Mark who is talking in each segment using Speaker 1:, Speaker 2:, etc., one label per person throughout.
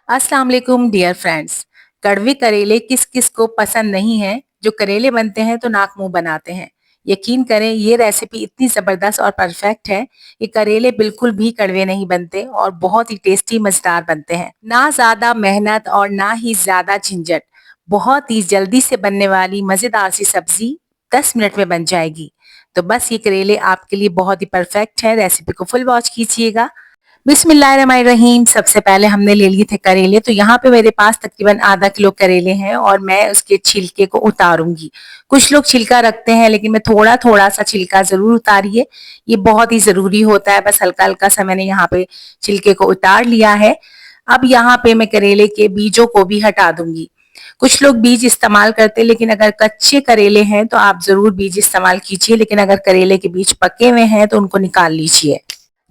Speaker 1: अस्सलाम वालेकुम dear friends. कड़वे करेले किस किस को पसंद नहीं है। जो करेले बनते हैं तो नाक मुंह बनाते हैं। यकीन करें ये रेसिपी इतनी जबरदस्त और परफेक्ट है। ये करेले बिल्कुल भी कड़वे नहीं बनते और बहुत ही टेस्टी मजेदार बनते हैं। ना ज्यादा मेहनत और ना ही ज्यादा झंझट। बहुत ही जल्दी से बनने वाली मजेदार सी सब्जी 10 मिनट में बन जाएगी। तो बस ये करेले आपके लिए बहुत ही परफेक्ट है। रेसिपी को फुल वॉच कीजिएगा। बिस्मिल्लाहिर्रहमानिर्रहीम। सबसे पहले हमने ले लिए थे करेले। तो यहाँ पे मेरे पास तकरीबन आधा किलो करेले हैं और मैं उसके छिलके को उतारूंगी। कुछ लोग छिलका रखते हैं लेकिन मैं थोड़ा थोड़ा सा छिलका जरूर उतारिए। ये बहुत ही जरूरी होता है। बस हल्का हल्का सा मैंने यहाँ पे छिलके को उतार लिया है। अब यहाँ पे मैं करेले के बीजों को भी हटा दूंगी। कुछ लोग बीज इस्तेमाल करते हैं लेकिन अगर कच्चे करेले हैं तो आप जरूर बीज इस्तेमाल कीजिए, लेकिन अगर करेले के बीज पके हुए हैं तो उनको निकाल लीजिए।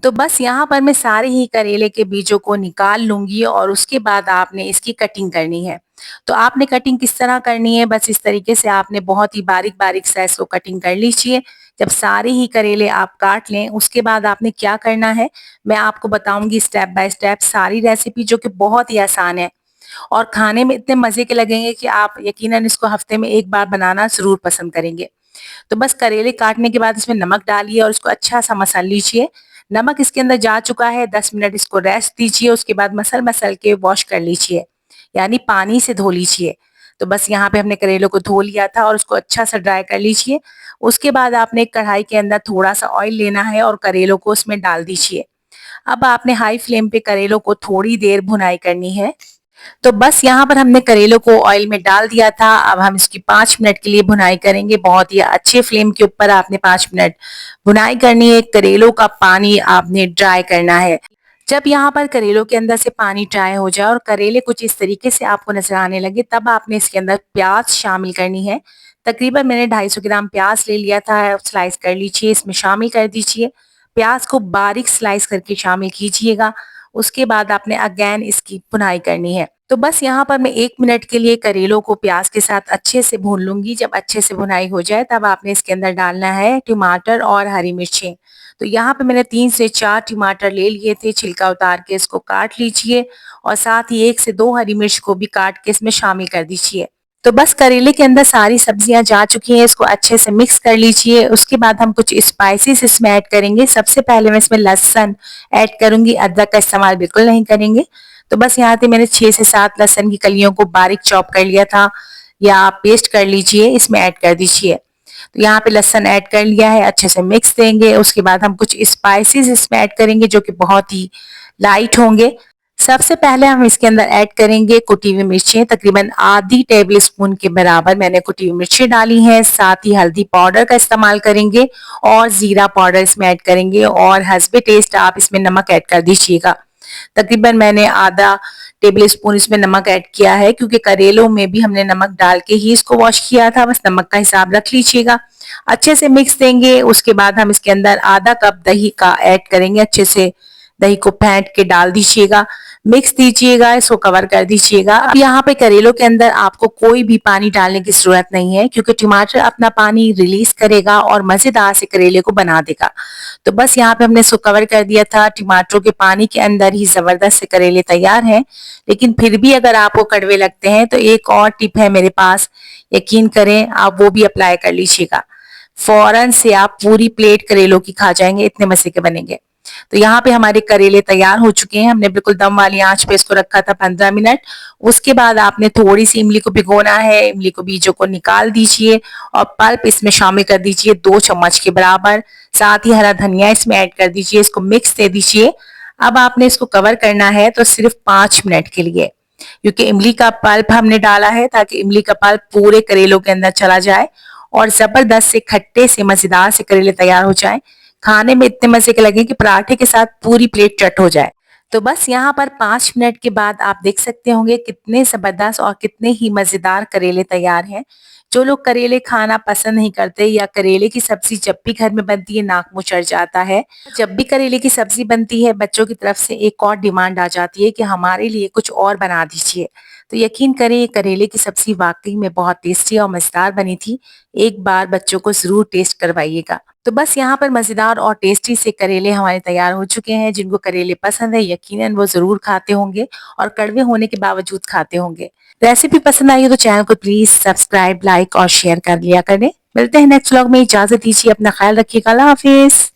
Speaker 1: तो बस यहाँ पर मैं सारे ही करेले के बीजों को निकाल लूंगी और उसके बाद आपने इसकी कटिंग करनी है। तो आपने कटिंग किस तरह करनी है, बस इस तरीके से आपने बहुत ही बारीक बारीक सा इसको कटिंग कर लीजिए। जब सारे ही करेले आप काट लें उसके बाद आपने क्या करना है मैं आपको बताऊंगी स्टेप बाय स्टेप सारी रेसिपी, जो कि बहुत ही आसान है और खाने में इतने मजे के लगेंगे कि आप यकीनन इसको हफ्ते में एक बार बनाना जरूर पसंद करेंगे। तो बस करेले काटने के बाद इसमें नमक डालिए और इसको अच्छा सा मसल लीजिए। नमक इसके अंदर जा चुका है, 10 मिनट इसको रेस्ट दीजिए। उसके बाद मसल मसल के वॉश कर लीजिए, यानी पानी से धो लीजिए। तो बस यहाँ पे हमने करेलों को धो लिया था और उसको अच्छा सा ड्राई कर लीजिए। उसके बाद आपने एक कढ़ाई के अंदर थोड़ा सा ऑयल लेना है और करेलों को उसमें डाल दीजिए। अब आपने हाई फ्लेम पे करेलों को थोड़ी देर भुनाई करनी है। तो बस यहाँ पर हमने करेलों को ऑयल में डाल दिया था। अब हम इसकी 5 मिनट के लिए भुनाई करेंगे। बहुत ही अच्छे फ्लेम के ऊपर आपने 5 मिनट भुनाई करनी है। करेलों का पानी आपने ड्राई करना है। जब यहाँ पर करेलों के अंदर से पानी ड्राई हो जाए और करेले कुछ इस तरीके से आपको नजर आने लगे, तब आपने इसके अंदर प्याज शामिल करनी है। तकरीबन मैंने 250 ग्राम प्याज ले लिया था, स्लाइस कर लीजिए, इसमें शामिल कर दीजिए। प्याज को बारीक स्लाइस करके शामिल कीजिएगा। उसके बाद आपने अगेन इसकी भुनाई करनी है। तो बस यहाँ पर मैं 1 मिनट के लिए करेलों को प्याज के साथ अच्छे से भून लूंगी। जब अच्छे से भुनाई हो जाए तब आपने इसके अंदर डालना है टमाटर और हरी मिर्चें। तो यहाँ पे मैंने 3 से 4 टमाटर ले लिए थे, छिलका उतार के इसको काट लीजिए और साथ ही 1 से 2 हरी मिर्च को भी काट के इसमें शामिल कर दीजिए। तो बस करेले के अंदर सारी सब्जियां जा चुकी हैं, इसको अच्छे से मिक्स कर लीजिए। उसके बाद हम कुछ स्पाइसेस इसमें ऐड करेंगे। सबसे पहले मैं इसमें लहसुन ऐड करूंगी, अदरक का इस्तेमाल बिल्कुल नहीं करेंगे। तो बस यहाँ पे मैंने 6 से 7 लहसुन की कलियों को बारीक चॉप कर लिया था, या आप पेस्ट कर लीजिए, इसमें ऐड कर दीजिए। तो यहाँ पे लहसुन ऐड कर लिया है, अच्छे से मिक्स देंगे। उसके बाद हम कुछ स्पाइसेस इसमें ऐड करेंगे जो कि बहुत ही लाइट होंगे। सबसे पहले हम इसके अंदर ऐड करेंगे कुटी हुई मिर्चें। तकरीबन आधी टेबल स्पून के बराबर मैंने कुटी हुई मिर्चें डाली हैं। साथ ही हल्दी पाउडर का इस्तेमाल करेंगे और जीरा पाउडर इसमें ऐड करेंगे और हस्बे टेस्ट आप इसमें नमक ऐड कर दीजिएगा। तकरीबन मैंने आधा टेबल स्पून इसमें नमक ऐड किया है, क्योंकि करेलों में भी हमने नमक डाल के ही इसको वॉश किया था। बस नमक का हिसाब रख लीजिएगा। अच्छे से मिक्स देंगे। उसके बाद हम इसके अंदर आधा कप दही का ऐड करेंगे। अच्छे से दही को फेंट के डाल दीजिएगा, मिक्स दीजिएगा, इसको कवर कर दीजिएगा। अब यहाँ पे करेलों के अंदर आपको कोई भी पानी डालने की जरूरत नहीं है, क्योंकि टमाटर अपना पानी रिलीज करेगा और मजेदार से करेले को बना देगा। तो बस यहाँ पे हमने इसको कवर कर दिया था। टमाटरों के पानी के अंदर ही जबरदस्त से करेले तैयार हैं। लेकिन फिर भी अगर आपको कड़वे लगते हैं तो एक और टिप है मेरे पास, यकीन करें आप वो भी अप्लाई कर लीजिएगा। फौरन से आप पूरी प्लेट करेलों की खा जाएंगे, इतने मजे के बनेंगे। तो यहाँ पे हमारे करेले तैयार हो चुके हैं। हमने बिल्कुल दम वाली आंच पे इसको रखा था 15 मिनट। उसके बाद आपने थोड़ी सी इमली को भिगोना है। इमली को बीजों को निकाल दीजिए और पल्प इसमें शामिल कर दीजिए 2 चम्मच के बराबर। साथ ही हरा धनिया इसमें ऐड कर दीजिए, इसको मिक्स दे दीजिए। अब आपने इसको कवर करना है तो सिर्फ 5 मिनट के लिए, क्योंकि इमली का पल्प हमने डाला है ताकि इमली का पल्प पूरे करेलों के अंदर चला जाए और जबरदस्त से खट्टे से मजेदार से करेले तैयार हो जाए। खाने में इतने मजे के लगे कि पराठे के साथ पूरी प्लेट चट हो जाए। तो बस यहाँ पर 5 मिनट के बाद आप देख सकते होंगे कितने जबरदस्त और कितने ही मजेदार करेले तैयार हैं। जो लोग करेले खाना पसंद नहीं करते या करेले की सब्जी जब भी घर में बनती है नाक मुंह चढ़ जाता है, जब भी करेले की सब्जी बनती है बच्चों की तरफ से एक और डिमांड आ जाती है कि हमारे लिए कुछ और बना दीजिए। तो यकीन करें ये करेले की सब्जी वाक़ई में बहुत टेस्टी और मज़ेदार बनी थी। एक बार बच्चों को ज़रूर टेस्ट करवाइएगा। तो बस यहाँ पर मज़ेदार और टेस्टी से करेले हमारे तैयार हो चुके हैं। जिनको करेले पसंद है यकीनन वो ज़रूर खाते होंगे और कड़वे होने के बावजूद खाते होंगे। रेसिपी पसंद आई हो तो चैनल को प्लीज़ सब्सक्राइब, लाइक और शेयर कर लिया करें। मिलते हैं नेक्स्ट व्लॉग में, इजाज़त दीजिए, अपना ख़्याल रखिएगा। अल्लाह हाफ़िज़।